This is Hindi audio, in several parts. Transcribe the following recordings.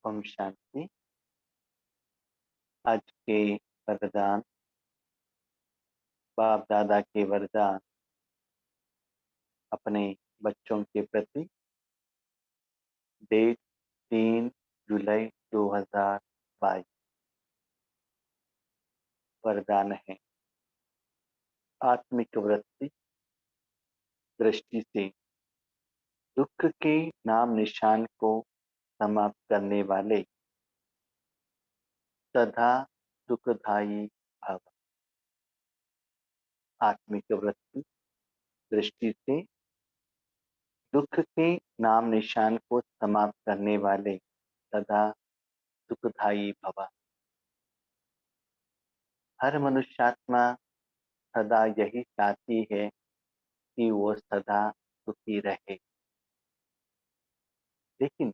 ओम शांति। आज के वरदान, बाप दादा के वरदान अपने बच्चों के प्रति। डेट 3 जुलाई 2022। वरदान है आत्मिक वृत्ति दृष्टि से दुख के नाम निशान को समाप्त करने वाले सदा सुखदायी भव। आत्मिक वृत्ति दृष्टि से दुख के नाम निशान को समाप्त करने वाले सदा सुखदायी भव। हर मनुष्यात्मा सदा यही चाहती है कि वो सदा सुखी रहे, लेकिन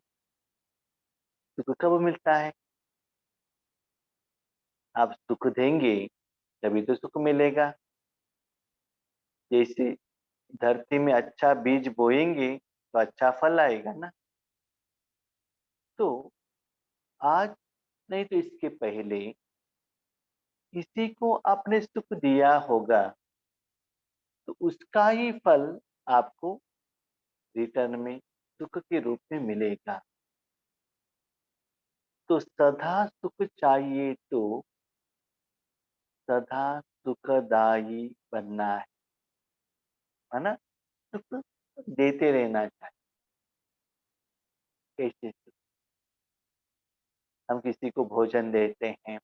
सुख कब मिलता है? आप सुख देंगे तभी तो सुख मिलेगा। जैसे धरती में अच्छा बीज बोएंगे तो अच्छा फल आएगा ना। तो आज नहीं तो इसके पहले किसी को आपने सुख दिया होगा, तो उसका ही फल आपको रिटर्न में सुख के रूप में मिलेगा। तो सदा सुख चाहिए तो सदा सुखदायी बनना है ना। सुख देते रहना चाहिए। कैसे सुख? हम किसी को भोजन देते हैं,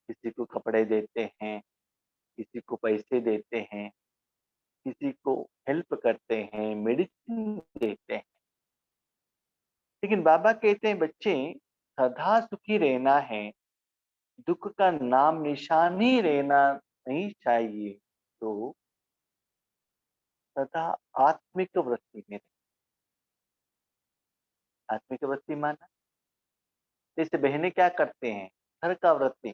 किसी को कपड़े देते हैं, किसी को पैसे देते हैं, किसी को हेल्प करते हैं, मेडिसिन देते हैं। लेकिन बाबा कहते हैं बच्चे, सदा सुखी रहना है, दुख का नाम निशान ही रहना नहीं चाहिए। तो सदा आत्मिक वृत्ति में आत्मिक वृत्ति माना जैसे बहनें क्या करते हैं, घर का वृत्ति।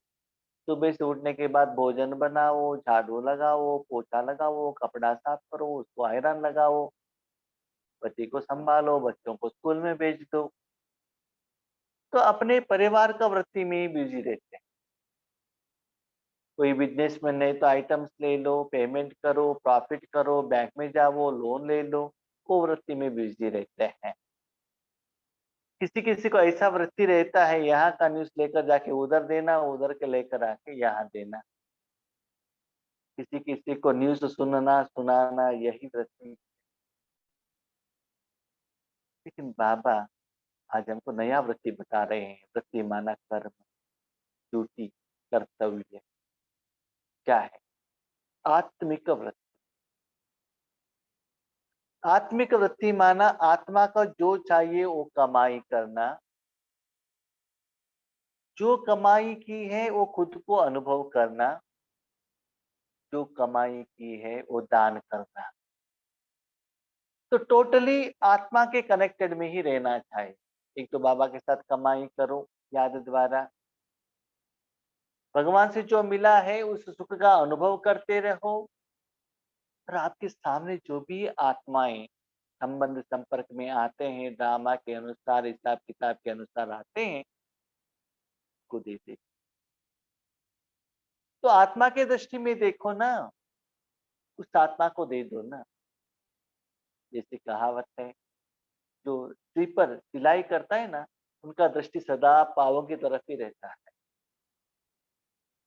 सुबह से उठने के बाद भोजन बनाओ, झाड़ू लगाओ, पोछा लगाओ, कपड़ा साफ करो, उसको आयरन लगाओ, पति को संभालो, बच्चों को स्कूल में भेज दो। तो अपने परिवार का वृत्ति में ही बिजी रहते हैं। कोई बिजनेसमैन है तो आइटम्स ले लो, पेमेंट करो, प्रॉफिट करो, बैंक में जाओ, लोन ले लो, वो वृत्ति में बिजी रहते हैं। किसी किसी को ऐसा वृत्ति रहता है, यहाँ का न्यूज लेकर जाके उधर देना, उधर के लेकर आके यहाँ देना। किसी किसी को न्यूज सुनना सुनाना यही वृत्ति। लेकिन बाबा आज हमको नया वृत्ति बता रहे हैं। वृत्ति माना कर्म, ड्यूटी, कर्तव्य। क्या है? आत्मिक वृत्ति। आत्मिक वृत्ति माना आत्मा का जो चाहिए वो कमाई करना, जो कमाई की है वो खुद को अनुभव करना, जो कमाई की है वो दान करना। तो टोटली आत्मा के कनेक्टेड में ही रहना चाहिए। एक तो बाबा के साथ कमाई करो याद द्वारा, भगवान से जो मिला है उस सुख का अनुभव करते रहो। और आपके सामने जो भी आत्माएं संबंध संपर्क में आते हैं, ड्रामा के अनुसार, हिसाब किताब के अनुसार आते हैं, को देते। तो आत्मा के दृष्टि में देखो ना, उस आत्मा को दे दो ना। जैसे कहावत है, जो स्वीपर सिलाई करता है ना, उनका दृष्टि सदा पावों की तरफ ही रहता है।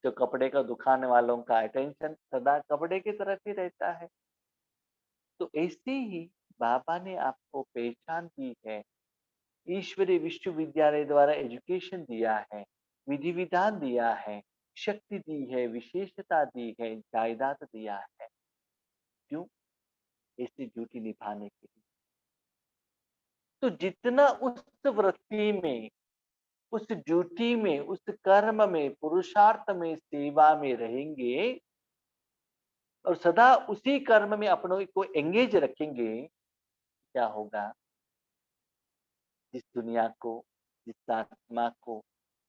जो कपड़े का दुकान वालों का अटेंशन सदा कपड़े की तरफ ही रहता है। तो ऐसे ही बाबा ने आपको पहचान दी है, ईश्वरीय विश्वविद्यालय द्वारा एजुकेशन दिया है, विधि विधान दिया है, शक्ति दी है, विशेषता दी है, जायदाद दिया है। क्यों? ऐसी ड्यूटी निभाने के लिए। तो जितना उस वृत्ति में, उस ड्यूटी में, उस कर्म में, पुरुषार्थ में, सेवा में रहेंगे और सदा उसी कर्म में अपनों को एंगेज रखेंगे, क्या होगा? जिस दुनिया को, जिस आत्मा को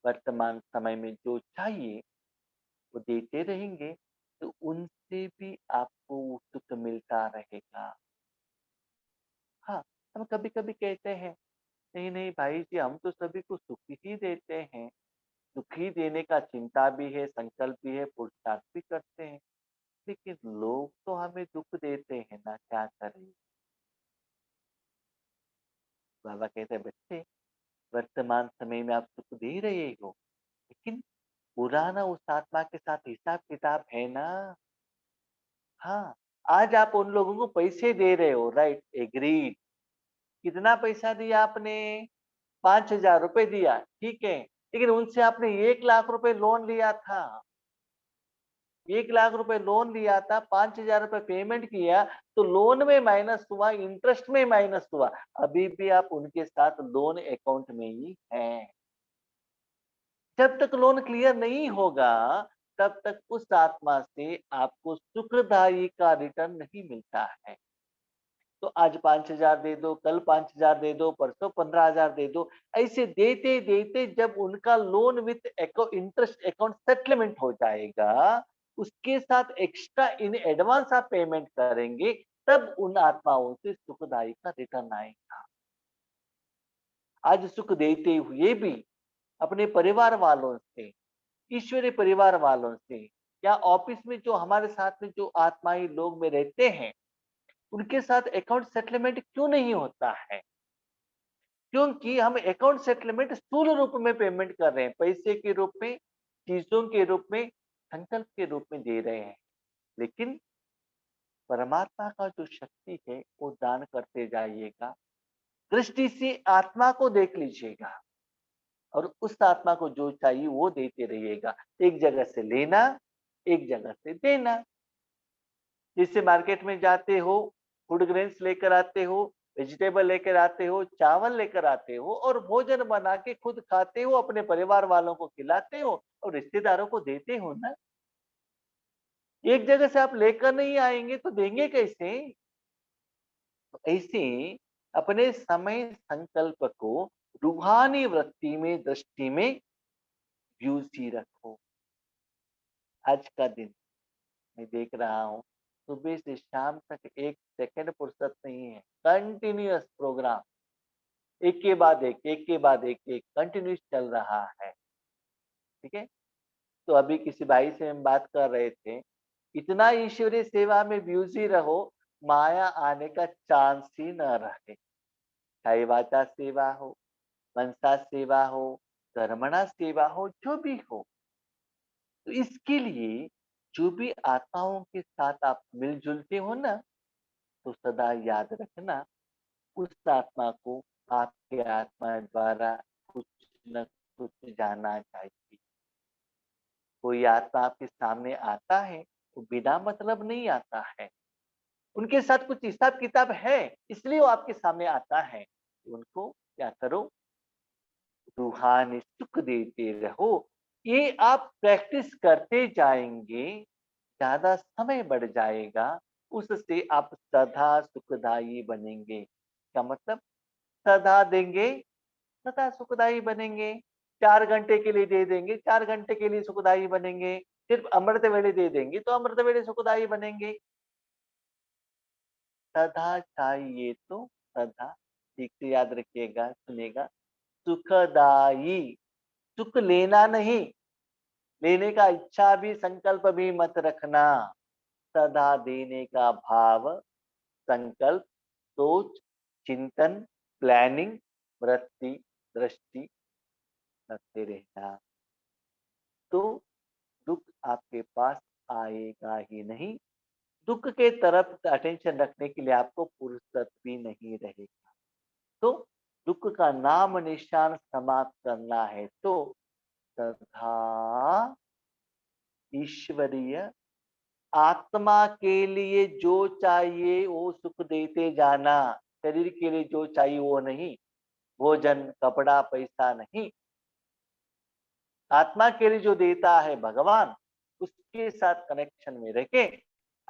वर्तमान समय में जो चाहिए वो देते रहेंगे, तो उनसे भी आपको वो सुख मिलता रहेगा। हाँ, हम कभी कभी कहते हैं नहीं नहीं भाई जी, हम तो सभी को सुख ही देते हैं, सुख ही देने का चिंता भी है, संकल्प भी है, पुरुषार्थ भी करते हैं, लेकिन लोग तो हमें दुख देते हैं ना, क्या करें। बाबा कहते हैं बच्चे, वर्तमान समय में आप सुख दे रहे हो, लेकिन पुराना उस आत्मा के साथ हिसाब किताब है ना। हाँ, आज आप उन लोगों को पैसे दे रहे हो, राइट, एग्रीड। कितना पैसा दिया आपने? 5,000 रुपए दिया, ठीक है, लेकिन उनसे आपने 1,00,000 रुपए लोन लिया था। 1,00,000 रुपए लोन लिया था, 5,000 रुपए पेमेंट किया, तो लोन में माइनस हुआ, इंटरेस्ट में माइनस हुआ। अभी भी आप उनके साथ लोन अकाउंट में ही हैं। जब तक लोन क्लियर नहीं होगा, तब तक उस आत्मा से आपको सुखदायी का रिटर्न नहीं मिलता है। तो आज 5,000 दे दो, कल 5,000 दे दो, परसों 15,000 दे दो। ऐसे देते देते जब उनका loan with interest account settlement हो जाएगा, उसके साथ एक्स्ट्रा इन एडवांस आप पेमेंट करेंगे, तब उन आत्माओं से सुखदायी का रिटर्न आएगा। आज सुख देते हुए भी अपने परिवार वालों से, ईश्वरीय परिवार वालों से, या ऑफिस में जो हमारे साथ में जो आत्माएं लोग में रहते हैं, उनके साथ अकाउंट सेटलमेंट क्यों नहीं होता है? क्योंकि हम अकाउंट सेटलमेंट स्थूल रूप में पेमेंट कर रहे हैं, पैसे के रूप में, चीजों के रूप में, संकल्प के रूप में दे रहे हैं। लेकिन परमात्मा का जो शक्ति है वो दान करते जाइएगा, दृष्टि से आत्मा को देख लीजिएगा, और उस आत्मा को जो चाहिए वो देते रहिएगा। एक जगह से लेना, एक जगह से देना। जैसे मार्केट में जाते हो, फूड ग्रेन्स लेकर आते हो, वेजिटेबल लेकर आते हो, चावल लेकर आते हो, और भोजन बना के खुद खाते हो, अपने परिवार वालों को खिलाते हो और रिश्तेदारों को देते हो ना। एक जगह से आप लेकर नहीं आएंगे तो देंगे कैसे? तो ऐसे अपने समय संकल्प को रूहानी वृत्ति में, दृष्टि में ब्यूसी रखो। आज का दिन मैं देख रहा हूँ, सुबह से शाम तक एक सेकंड फुर्सत नहीं है, कंटिन्यूअस प्रोग्राम, एक के बाद एक के बाद एक कंटिन्यूस चल रहा है। ठीक है, तो अभी किसी भाई से हम बात कर रहे थे, इतना ईश्वरीय सेवा में बिजी रहो, माया आने का चांस ही न रहे। चाहे वाचा सेवा हो, मनसा सेवा हो, कर्मणा सेवा हो, जो भी हो। तो इसके लिए जो भी आत्माओं के साथ आप मिलजुलते हो ना, तो सदा याद रखना, उस आत्मा को आपके आत्मा द्वारा कुछ न कुछ जाना चाहिए। कोई आत्मा आपके सामने आता है तो बिना मतलब नहीं आता है, उनके साथ कुछ हिसाब किताब है, इसलिए वो आपके सामने आता है। उनको क्या करो, रूहानी सुख देते रहो। ये आप प्रैक्टिस करते जाएंगे, ज्यादा समय बढ़ जाएगा, उससे आप सदा सुखदायी बनेंगे। क्या मतलब? सदा देंगे, सदा सुखदायी बनेंगे। 4 घंटे के लिए दे देंगे, 4 घंटे के लिए सुखदायी बनेंगे। सिर्फ अमृत वेले दे देंगे तो अमृत वेले सुखदायी बनेंगे। सदा चाहिए तो सदा, ठीक से याद रखिएगा, सुनेगा, सुखदायी। सुख लेना नहीं, लेने का इच्छा भी संकल्प भी मत रखना। सदा देने का भाव, संकल्प, सोच, चिंतन, प्लानिंग, वृत्ति, दृष्टि रखते रहना, तो दुख आपके पास आएगा ही नहीं। दुख के तरफ अटेंशन रखने के लिए आपको फुर्सत भी नहीं रहेगा। तो दुख का नाम निशान समाप्त करना है तो सदा ईश्वरीय आत्मा के लिए जो चाहिए वो सुख देते जाना। शरीर के लिए जो चाहिए वो नहीं, भोजन, कपड़ा, पैसा नहीं। आत्मा के लिए जो देता है भगवान, उसके साथ कनेक्शन में रह के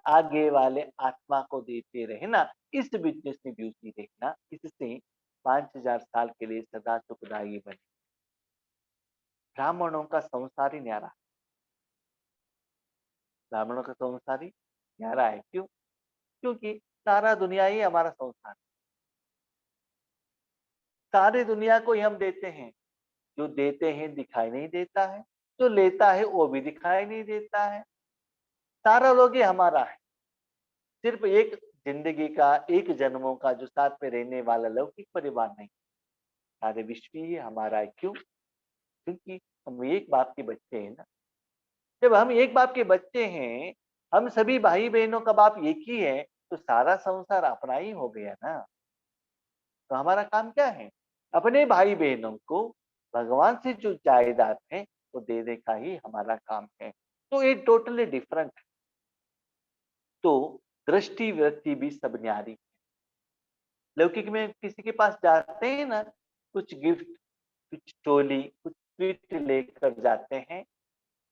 आगे वाले आत्मा को देते रहना। इस बिजनेस में ब्यूटी देखना, इससे 5,000 साल के लिए सदा सुखदायी बने। ब्राह्मणों का संसार ही न्यारा, ब्राह्मणों का संसार ही न्यारा है। क्यों? क्योंकि सारा दुनिया ही हमारा संसार है। सारी दुनिया को ही हम देते हैं। जो देते हैं दिखाई नहीं देता है, जो लेता है वो भी दिखाई नहीं देता है। सारा लोग ही हमारा है। सिर्फ एक जिंदगी का, एक जन्मों का जो साथ में रहने वाला लौकिक परिवार नहीं, सारे विश्व ही हमारा है। क्यों? क्योंकि हम एक बाप के बच्चे हैं ना। जब हम एक बाप के बच्चे हैं, हम सभी भाई बहनों का बाप एक ही है, तो सारा संसार अपना ही हो गया ना। तो हमारा काम क्या है? अपने भाई बहनों को भगवान से जो जायदाद है वो देने का ही हमारा काम है। तो ये टोटली डिफरेंट। तो दृष्टि वृत्ति भी सब न्यारी। लौकिक में किसी के पास जाते हैं ना, कुछ गिफ्ट, कुछ टोली, कुछ स्वीट लेकर जाते हैं।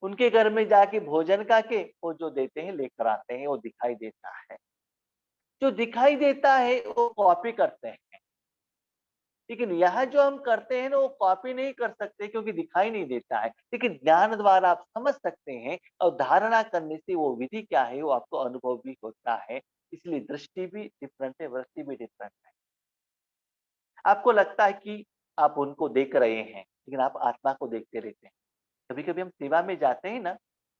उनके घर में जाके भोजन करके वो जो देते हैं लेकर आते हैं, वो दिखाई देता है। जो दिखाई देता है वो कॉपी करते हैं। लेकिन यहाँ जो हम करते हैं ना, वो कॉपी नहीं कर सकते क्योंकि दिखाई नहीं देता है। लेकिन ज्ञान द्वारा आप समझ सकते हैं और धारणा करने से वो विधि क्या है वो आपको अनुभव भी होता है। इसलिए दृष्टि भी डिफरेंट है, वृत्ति भी डिफरेंट है। आपको लगता है कि आप उनको देख रहे हैं, लेकिन आप आत्मा को देखते रहते हैं। कभी कभी हम सेवा में जाते हैं ना,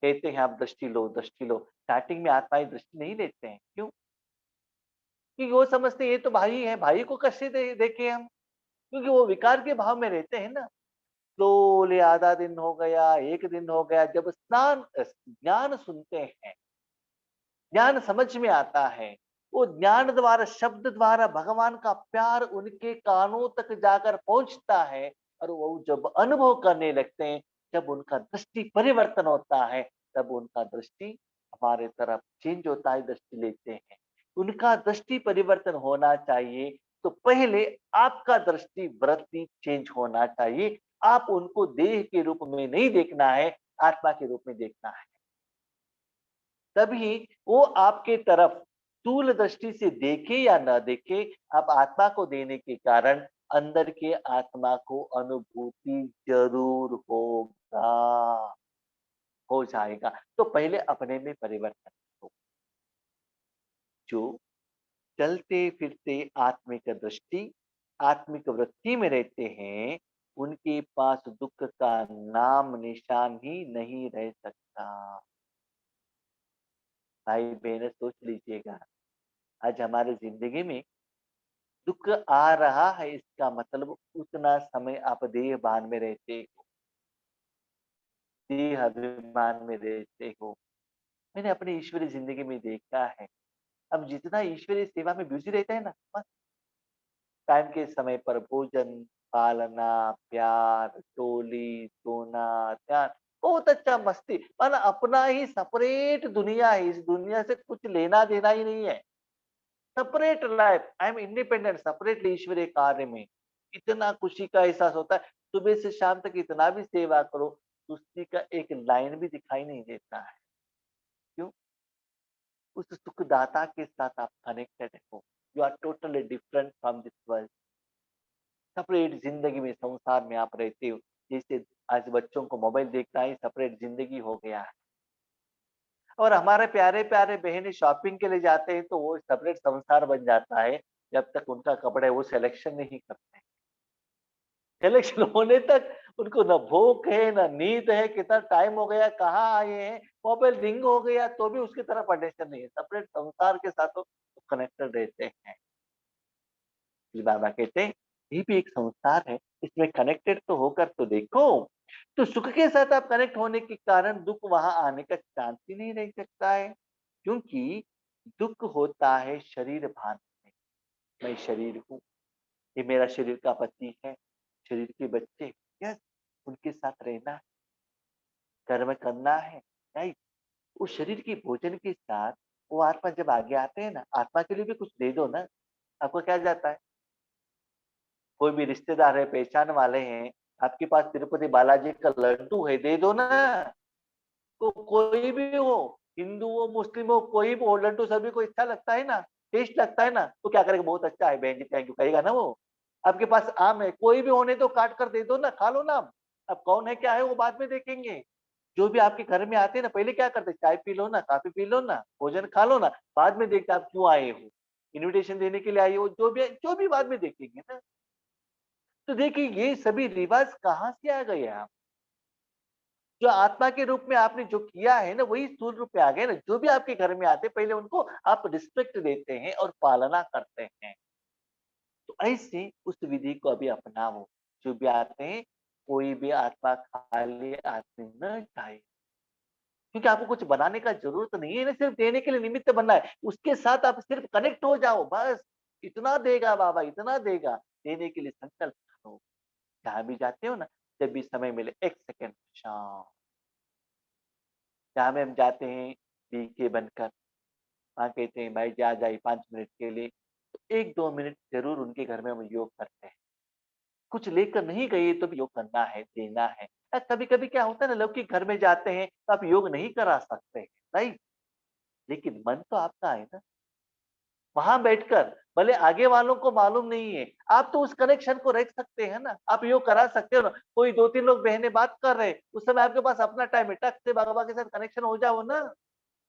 कहते हैं आप दृष्टि लो, दृष्टि लो। स्टार्टिंग में आत्माएं दृष्टि नहीं लेते हैं। क्यों? क्योंकि वो समझते हैं ये तो भाई है, भाई को कैसे देखे हम। क्योंकि वो विकार के भाव में रहते हैं ना। स्लोली आधा दिन हो गया, एक दिन हो गया, जब स्नान ज्ञान सुनते हैं, ज्ञान समझ में आता है, वो ज्ञान द्वारा, शब्द द्वारा भगवान का प्यार उनके कानों तक जाकर पहुंचता है। और वो जब अनुभव करने लगते हैं, जब उनका दृष्टि परिवर्तन होता है, तब उनका दृष्टि हमारे तरफ चेंज होता है, दृष्टि लेते हैं। उनका दृष्टि परिवर्तन होना चाहिए, तो पहले आपका दृष्टि वृत्ति चेंज होना चाहिए। आप उनको देह के रूप में नहीं देखना है, आत्मा के रूप में देखना है। तभी वो आपके तरफ स्थूल दृष्टि से देखे या न देखे, आप आत्मा को देने के कारण अंदर के आत्मा को अनुभूति जरूर होगा, हो जाएगा। तो पहले अपने में परिवर्तन हो। जो चलते फिरते आत्मिक दृष्टि, आत्मिक वृत्ति में रहते हैं, उनके पास दुख का नाम निशान ही नहीं रह सकता। भाई बहन सोच लीजिएगा, आज हमारे जिंदगी में दुख आ रहा है, इसका मतलब उतना समय आप देह भान में रहते हो, देह अभिमान में रहते हो। मैंने अपनी ईश्वरीय जिंदगी में देखा है, अब जितना ईश्वरीय सेवा में बिजी रहता है ना, बस टाइम के समय पर भोजन, पालना, प्यार, टोली, सोना, ध्यान, बहुत अच्छा मस्ती, माना अपना ही सेपरेट दुनिया है। इस दुनिया से कुछ लेना देना ही नहीं है। Separate life, I am independent, separately ईश्वरीय कार्य में इतना खुशी का एहसास होता है। सुबह से शाम तक इतना भी सेवा करो, सुस्ती का एक लाइन भी दिखाई नहीं देता है। क्यों? उस सुखदाता के साथ आप कनेक्टेड हो। You are totally different from this world. Separate जिंदगी में, संसार में आप रहते हो। जैसे आज बच्चों को मोबाइल देखना ही सेपरेट जिंदगी हो गया है। और हमारे प्यारे प्यारे बहनें शॉपिंग के लिए जाते हैं तो वो सेपरेट संसार बन जाता है। जब तक उनका कपड़े वो सिलेक्शन नहीं करते, सिलेक्शन होने तक उनको ना भूख है ना नींद है, कितना टाइम हो गया, कहाँ आए हैं, मोबाइल रिंग हो गया तो भी उसकी तरफ अटेंशन नहीं है। सेपरेट संसार के साथ वो कनेक्टेड रहते हैं। फिर बाबा कहते हैं ये भी एक संसार है, इसमें कनेक्टेड तो होकर तो देखो। तो सुख के साथ आप कनेक्ट होने के कारण दुख वहां आने का चांस ही नहीं रह सकता है। क्योंकि दुख होता है शरीर भान में। मैं शरीर हूँ, ये मेरा शरीर का पति है, शरीर के बच्चे, यस, उनके साथ रहना है, कर्म करना है, राइट। उस शरीर के भोजन के साथ वो आत्मा जब आगे आते हैं ना, आत्मा के लिए भी कुछ दे दो ना। आपको क्या जाता है? कोई भी रिश्तेदार है, पहचान वाले हैं, आपके पास तिरुपति बालाजी का लड्डू है, दे दो ना। तो कोई भी हो, हिंदू हो, मुस्लिम हो, कोई भी हो, लड्डू सभी को अच्छा लगता है ना, टेस्ट लगता है ना, तो क्या करेगा? बहुत अच्छा है बहन जी, थैंक यू कहेगा ना वो। आपके पास आम है, कोई भी होने तो काट कर दे दो ना, खा लो ना। अब कौन है क्या है वो बाद में देखेंगे। जो भी आपके घर में आते हैं ना, पहले क्या करते हैं? चाय पी लो ना, कॉफी पी लो ना, भोजन खा लो ना, बाद में देखते आप क्यों आए हो, इनविटेशन देने के लिए आए हो, जो भी बाद में देखेंगे ना। तो देखिए ये सभी रिवाज कहाँ से आ गए आप? जो आत्मा के रूप में आपने जो किया है ना, वही स्थूल रूप में आ गए ना। जो भी आपके घर में आते हैं, पहले उनको आप रिस्पेक्ट देते हैं और पालना करते हैं। तो ऐसे उस विधि को अभी अपनाओ। जो भी आते हैं, कोई भी आत्मा खाली आदमी न जाए। क्योंकि आपको कुछ बनाने का जरूरत नहीं है ना, सिर्फ देने के लिए निमित्त बनना है। उसके साथ आप सिर्फ कनेक्ट हो जाओ बस। इतना देगा बाबा, इतना देगा। देने के लिए संकल्प करो। जहाँ भी जाते हो ना, जब भी समय मिले 1 सेकंड शांत। जहाँ में हम जाते हैं डीके बनकर, वहाँ कहते हैं भाई जा जाइए 5 मिनट के लिए, तो 1-2 मिनट ज़रूर उनके घर में हम योग करते हैं। कुछ लेकर नहीं गए तो भी योग करना है, देना है। कभी-कभी क्या होता है ना, लोग के घर में जाते हैं तो आप योग नहीं करा सकते हैं, राइट? लेकिन मन तो आपका है ना। वहाँ बैठकर भले आगे वालों को मालूम नहीं है, आप तो उस कनेक्शन को रख सकते हैं ना, आप योग करा सकते हो ना। कोई 2-3 लोग बहनें बात कर रहे हैं, उस समय आपके पास अपना टाइम है, टक से बाबा के साथ कनेक्शन हो जाओ ना।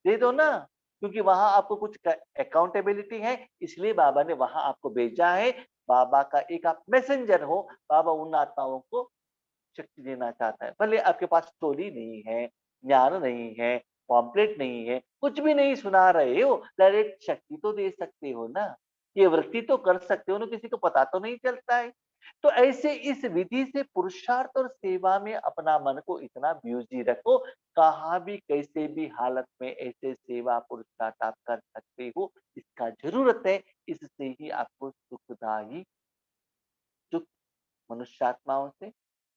दे दो ना, क्योंकि वहाँ आपको कुछ अकाउंटेबिलिटी है, इसलिए बाबा ने वहाँ आपको भेजा है। बाबा का एक आप मैसेंजर हो। बाबा उन आत्माओं को शक्ति देना चाहता है। भले आपके पास स्टोरी नहीं है, ज्ञान नहीं है, पॉम्पलेट नहीं है, कुछ भी नहीं सुना रहे हो, डायरेक्ट शक्ति तो दे सकते हो ना। ये वृत्ति तो कर सकते हो ना, किसी को पता तो नहीं चलता है। तो ऐसे इस विधि से पुरुषार्थ और सेवा में अपना मन को इतना बिजी रखो, कहाँ भी कैसे भी हालत में ऐसे सेवा पुरुषार्थ आप कर सकते हो। इसका जरूरत है। इससे ही आपको सुखदायी सुख मनुष्यात्माओं से,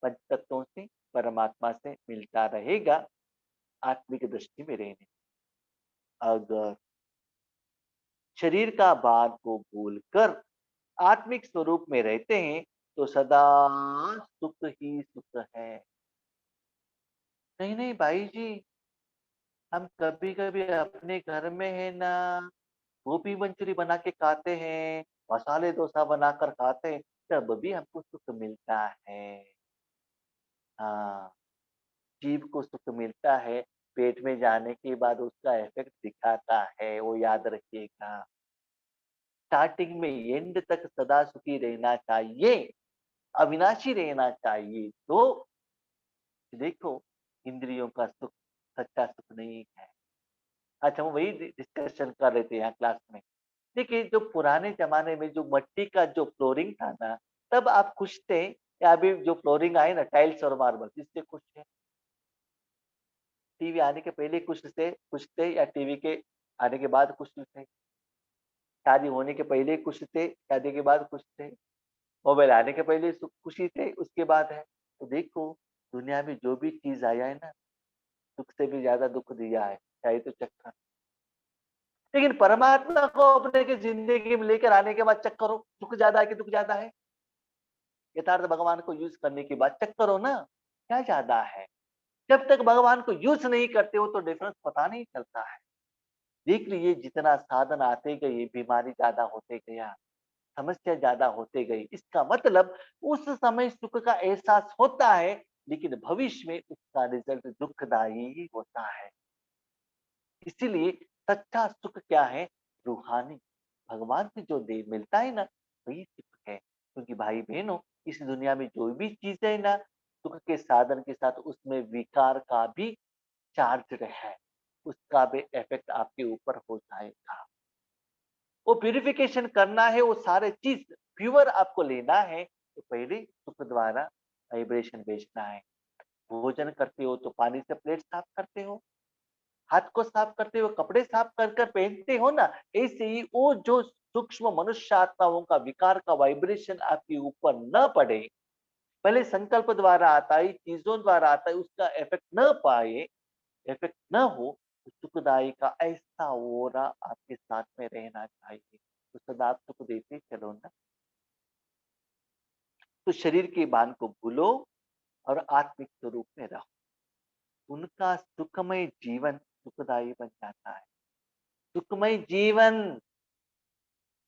पंचतत्वों से, परमात्मा से मिलता रहेगा। आत्मिक दृष्टि में रहने, अगर शरीर का भार को भूलकर आत्मिक स्वरूप में रहते हैं, तो सदा सुख ही सुख है। नहीं नहीं भाई जी, हम कभी कभी अपने घर में है ना, गोभी मंचूरी बना के खाते हैं, मसाले डोसा बनाकर खाते हैं, तब भी हमको सुख मिलता है। हाँ, जीभ को सुख मिलता है, पेट में जाने के बाद उसका इफ़ेक्ट दिखाता है, वो याद रखिएगा। स्टार्टिंग में एंड तक सदा सुखी रहना चाहिए, अविनाशी रहना चाहिए। तो देखो, इंद्रियों का सुख सच्चा सुख नहीं है। अच्छा, हम वही डिस्कशन कर रहे थे यहाँ क्लास में। देखिए, जो पुराने ज़माने में जो मिट्टी का जो फ्लोरिंग था ना, तब आप खुश थे या अभी जो फ्लोरिंग आए ना टाइल्स और मार्बल, इससे खुश हैं? टीवी आने के पहले खुश थे या टीवी के आने के बाद खुश थे? शादी होने के पहले खुश थे, शादी के बाद खुश थे? मोबाइल आने के पहले खुशी थे, उसके बाद है? तो देखो, दुनिया में जो भी चीज़ आया है ना, सुख से भी ज़्यादा दुःख दिया है, चाहे तो चक्कर। लेकिन परमात्मा को अपने के ज़िंदगी में लेकर आने के बाद चेक करो, सुख ज़्यादा है कि दुःख ज़्यादा है? यथार्थ भगवान को यूज़ करने के बाद चेक करो ना, क्या ज़्यादा है? जब तक भगवान को यूज़ नहीं करते हो तो डिफरेंस पता नहीं चलता है। देख लीजिए, जितना साधन आते गए, बीमारी ज़्यादा होते गया, समस्या ज़्यादा होते गई। इसका मतलब उस समय सुख का एहसास होता है, लेकिन भविष्य में उसका रिज़ल्ट दुःखदायी ही होता है। इसीलिए सच्चा सुख क्या है? रूहानी, भगवान से जो दे मिलता है ना, वही सुख है। क्योंकि भाई-बहनों, इस दुनिया में जो भी चीज़ है ना, सुख के साधन के साथ उसमें विकार का भी चार्ज है। उसका भी इफ़ेक्ट आपके ऊपर हो जाएगा। वो प्यूरिफिकेशन करना है, वो सारे चीज़ प्योर आपको लेना है, तो पहले सुख द्वारा वाइब्रेशन भेजना है। भोजन करते हो तो पानी से प्लेट साफ करते हो, हाथ को साफ करते हो, कपड़े साफ कर कर पहनते हो ना, ऐसे ही वो जो सूक्ष्म मनुष्य आत्माओं का विकार का वाइब्रेशन आपके ऊपर न पड़े, पहले संकल्प द्वारा आता है, चीज़ों द्वारा आता है, उसका इफ़ेक्ट न पाए, इफ़ेक्ट ना हो, तो सुखदायी का ऐसा ओरा आपके साथ में रहना चाहिए। तो सदा आप सुख देते चलो ना। तो शरीर के भान को भूलो और आत्मिक स्वरूप में रहो। उनका सुखमय जीवन सुखदायी बन जाता है। सुखमय जीवन,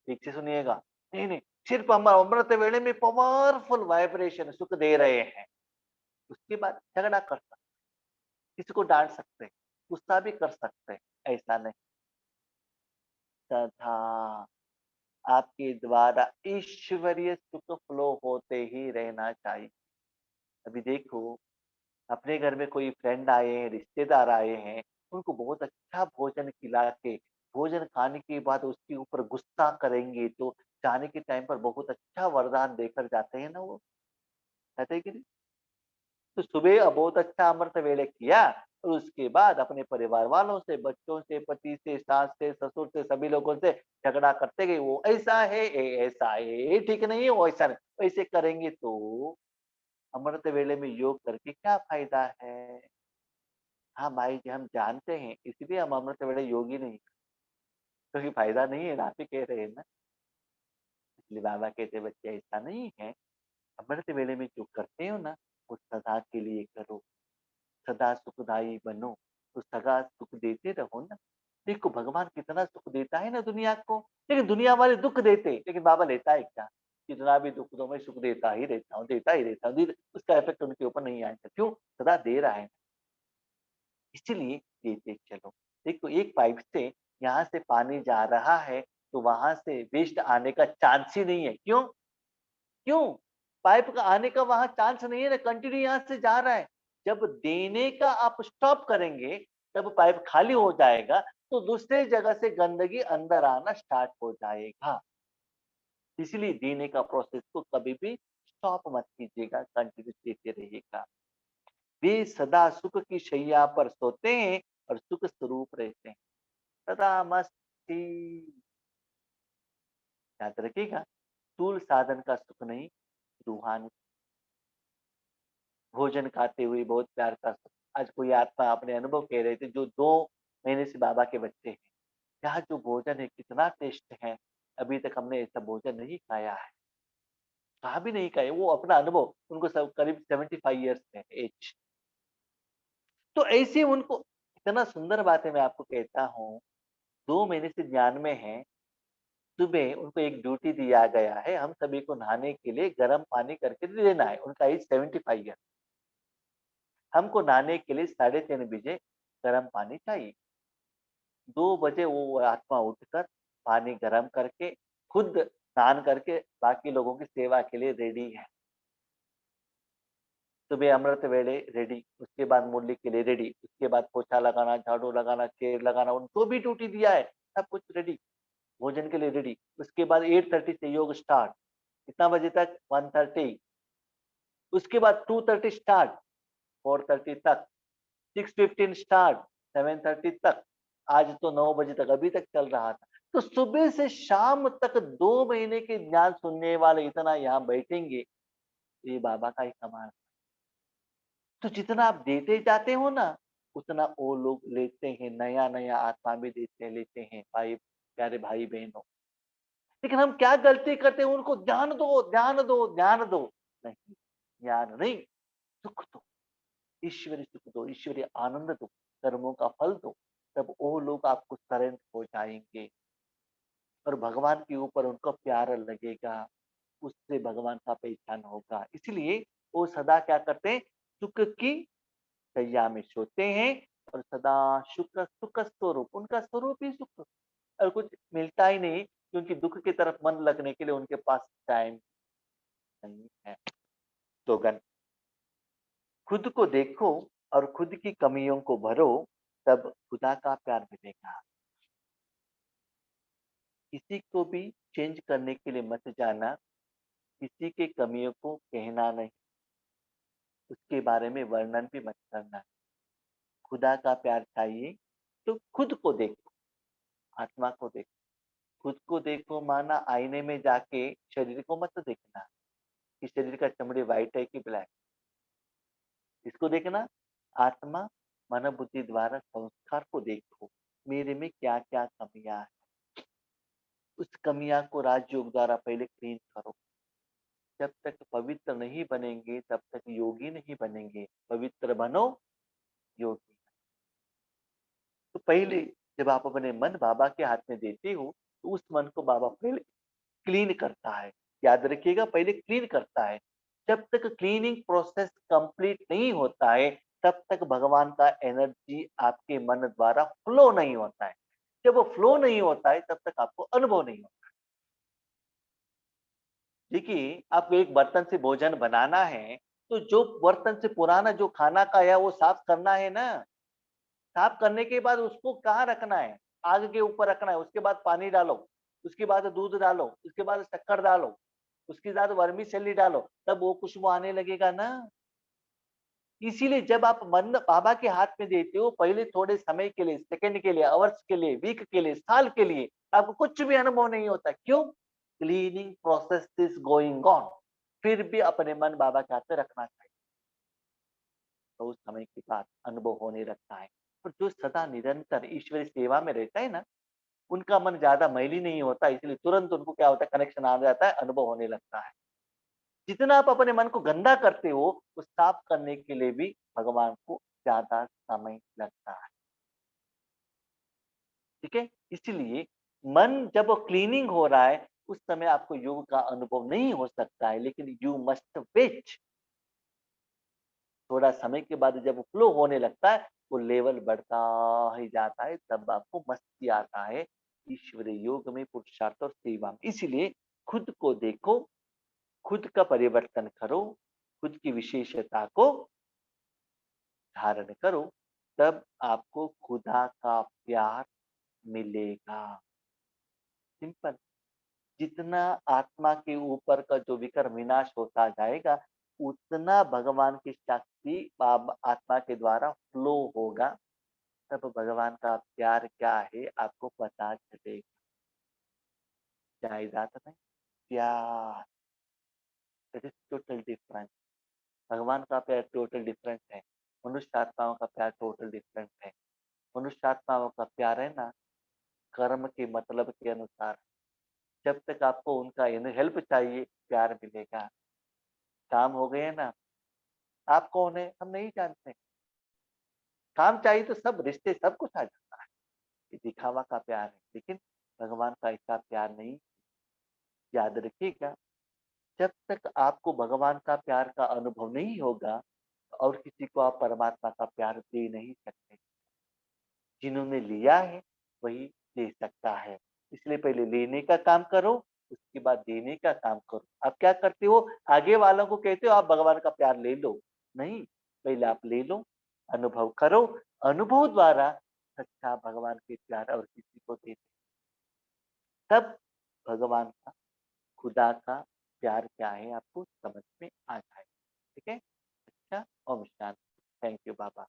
ठीक से सुनिएगा। नहीं, नहीं, सिर्फ हम अमृत वेले में पावरफुल वाइब्रेशन सुख दे रहे हैं। उसके बाद झगड़ा कर सकते, किसी को डाँट सकते, गुस्सा भी कर सकते हैं, ऐसा नहीं। तथा आपके द्वारा ईश्वरीय सुख फ्लो होते ही रहना चाहिए। अभी देखो, अपने घर में कोई फ्रेंड आए हैं, रिश्तेदार आए हैं, उनको बहुत अच्छा भोजन खिला के, भोजन खाने के बाद उसके ऊपर गुस्सा करेंगे, तो जाने के टाइम पर बहुत अच्छा वरदान देकर जाते हैं ना वो, कहते हैं कि नहीं? तो सुबह बहुत अच्छा अमृत वेले किया और उसके बाद अपने परिवार वालों से, बच्चों से, पति से, सास से, ससुर से, सभी लोगों से झगड़ा करते गए, वो ऐसा है, ये ऐसा है, ये ठीक नहीं है, वो ऐसा नहीं। ऐसे करेंगे तो अमृत वेले में योग करके क्या फ़ायदा है? हाँ भाई जी, हम जानते हैं, इसलिए हम अमृत वेले योगी नहीं, क्योंकि फ़ायदा नहीं है ना, आप ही कह रहे हैं ना। इसलिए बाबा कहते हैं, बच्चे ऐसा नहीं है, अमृत वेले में जो करते हो ना, वो सदा के लिए करो। सदा सुखदाई बनो, तो सदा सुख देते रहो ना। देखो भगवान कितना सुख देता है ना दुनिया को, लेकिन दुनिया वाले दुःख देते, लेकिन बाबा लेता है क्या? कितना भी दुःख दो, मैं सुख देता ही रहता हूँ, देता ही रहता हूँ। उसका इफ़ेक्ट उनके ऊपर नहीं आएगा, क्यों? सदा दे रहा है, इसीलिए देते चलो। देखो एक पाइप से यहाँ से पानी जा रहा है, तो वहाँ से वेस्ट आने का चांस ही नहीं है, क्यों? क्यों? पाइप का आने का वहाँ चांस नहीं है ना, कंटिन्यू यहाँ से जा रहा है। जब देने का आप स्टॉप करेंगे, तब पाइप खाली हो जाएगा, तो दूसरे जगह से गंदगी अंदर आना स्टार्ट हो जाएगा। इसलिए देने का प्रोसेस को कभी भी स्टॉप मत कीजिएगा, कंटिन्यू देते रहिएगा। वे सदा सुख की शैया पर सोते हैं और सुख स्वरूप रहते हैं। सदा मस्ती, याद रखिएगा, स्थूल साधन का सुख नहीं, रूहानी भोजन खाते हुए बहुत प्यार का सुख। आज कोई आत्मा अपने अनुभव कह रहे थे, जो 2 महीने से बाबा के बच्चे हैं। यहाँ जो भोजन है कितना टेस्ट है, अभी तक हमने ऐसा भोजन नहीं खाया है, कहा भी नहीं खाया। वो अपना अनुभव, उनको सब करीब 75 इयर्स है एज। तो ऐसे उनको इतना सुंदर बात है, मैं आपको कहता हूँ, 2 महीने से ज्ञान में हैं। सुबह उनको एक ड्यूटी दिया गया है, हम सभी को नहाने के लिए गर्म पानी करके देना है। उनका एज 75 ईयर। हमको नहाने के लिए 3:30 बजे गर्म पानी चाहिए। 2 बजे वो आत्मा उठकर पानी गरम करके, खुद स्नान करके बाकी लोगों की सेवा के लिए रेडी है। सुबह अमृत वेले रेडी, उसके बाद मुरली के लिए रेडी, उसके बाद पोछा लगाना, झाड़ू लगाना, चेयर लगाना, उनको भी ड्यूटी दिया है, सब कुछ रेडी, भोजन के लिए रेडी। उसके बाद 8:30 से योग स्टार्ट, कितना बजे तक? 1:30। उसके बाद 2:30 स्टार्ट, 4:30 तक, 6:15 स्टार्ट, 7:30 तक, आज तो 9 बजे तक अभी तक चल रहा था। तो सुबह से शाम तक 2 महीने के ज्ञान सुनने वाले इतना यहाँ बैठेंगे, ये बाबा का ही कमाल। तो जितना आप देते जाते हो ना, उतना वो लोग लेते हैं, नया-नया आत्मा भी देते लेते हैं, भाई प्यारे भाई-बहनों। लेकिन हम क्या गलती करते हैं, उनको ध्यान दो, ध्यान दो, ध्यान दो। नहीं, ज्ञान नहीं, सुख दो, ईश्वरीय सुख दो, ईश्वरीय आनंद दो, कर्मों का फल दो, तब वो लोग आपको सरेंडर हो जाएँगे और भगवान के ऊपर उनको प्यार लगेगा, उससे भगवान का पहचान होगा। इसलिए वो सदा क्या करते हैं, सुख की शैया में सोते हैं और सदा सुख सुख स्वरूप, उनका स्वरूप ही सुख, और कुछ मिलता ही नहीं, क्योंकि दुःख की तरफ मन लगने के लिए उनके पास टाइम नहीं है। तो गन खुद को देखो और खुद की कमियों को भरो, तब खुदा का प्यार मिलेगा। किसी को भी चेंज करने के लिए मत जाना, किसी के कमियों को कहना नहीं, उसके बारे में वर्णन भी मत करना। खुदा का प्यार चाहिए तो खुद को देखो, आत्मा को देखो। खुद को देखो माना आईने में जाके शरीर को मत देखना, कि शरीर का चमड़ी व्हाइट है कि ब्लैक, इसको देखना। आत्मा मन बुद्धि द्वारा संस्कार को देखो, मेरे में क्या क्या कमियां है, उस कमियां को राजयोग द्वारा पहले क्लीन करो। जब तक पवित्र नहीं बनेंगे तब तक योगी नहीं बनेंगे, पवित्र बनो, योगी। तो पहले जब आप अपने मन बाबा के हाथ में देते हो, तो उस मन को बाबा पहले क्लीन करता है। याद रखिएगा, पहले क्लीन करता है। जब तक क्लीनिंग प्रोसेस कंप्लीट नहीं होता है, तब तक भगवान का एनर्जी आपके मन द्वारा फ्लो नहीं होता है। जब वो फ्लो नहीं होता है, तब तक आपको अनुभव नहीं होता। देखिए, आपको एक बर्तन से भोजन बनाना है, तो जो बर्तन से पुराना जो खाना का है वो साफ करना है ना। साफ करने के बाद उसको कहाँ रखना है? आग के ऊपर रखना है, उसके बाद पानी डालो, उसके बाद दूध डालो, उसके बाद शक्कर डालो, उसके बाद वर्मीसेली डालो, तब वो खुशबू आने लगेगा ना। इसीलिए जब आप मन बाबा के हाथ में देते हो, पहले थोड़े समय के लिए, सेकंड के लिए, आवर्स के लिए, वीक के लिए, साल के लिए, आपको कुछ भी अनुभव नहीं होता। क्यों? Cleaning process is going on. फिर भी अपने मन बाबा के हाथ में रखना चाहिए, तो उस समय के बाद अनुभव होने लगता है। और जो सदा निरंतर ईश्वरी सेवा में रहता है ना, उनका मन ज्यादा मैली नहीं होता, इसलिए तुरंत उनको क्या होता है, कनेक्शन आ जाता है, अनुभव होने लगता है। जितना आप अपने मन को गंदा करते हो, उस साफ करने के लिए भी भगवान को ज्यादा समय लगता है। ठीक है, इसलिए मन जब क्लीनिंग हो रहा है, उस समय आपको योग का अनुभव नहीं हो सकता है, लेकिन यू मस्ट वेट। थोड़ा समय के बाद जब फ्लो होने लगता है, वो लेवल बढ़ता ही जाता है, तब आपको मस्ती आता है ईश्वरीय योग में, पुरुषार्थ और सेवा में। इसीलिए खुद को देखो, खुद का परिवर्तन करो, खुद की विशेषता को धारण करो, तब आपको खुदा का प्यार मिलेगा। सिंपल। जितना आत्मा के ऊपर का जो विकर विनाश होता जाएगा, उतना भगवान की शक्ति आत्मा के द्वारा फ्लो होगा, तब भगवान का प्यार क्या है आपको पता चलेगा। जायदाद में प्यार, दैट इज टोटल डिफरेंट। भगवान का प्यार टोटल डिफरेंट है, मनुष्य आत्माओं का प्यार टोटल डिफरेंट है। मनुष्य आत्माओं का प्यार है ना, कर्म के मतलब के अनुसार। जब तक आपको उनका हेल्प चाहिए, प्यार मिलेगा। काम हो गए ना, आप कौन है हम नहीं जानते, काम चाहिए तो सब रिश्ते सब कुछ आ जाता है। ये दिखावा का प्यार है, लेकिन भगवान का ऐसा प्यार नहीं। याद रखिएगा, जब तक आपको भगवान का प्यार का अनुभव नहीं होगा, और किसी को आप परमात्मा का प्यार दे नहीं सकते। जिन्होंने लिया है वही दे सकता है। इसलिए पहले लेने का काम करो, उसके बाद देने का काम करो। आप क्या करते हो, आगे वालों को कहते हो आप भगवान का प्यार ले लो, नहीं, पहले आप ले लो, अनुभव करो, अनुभव द्वारा सच्चा भगवान के प्यार और किसी को दे, तब भगवान का, खुदा का प्यार क्या है आपको समझ में आ जाए। ठीक है। अच्छा, Om Shanti. Thank you Baba.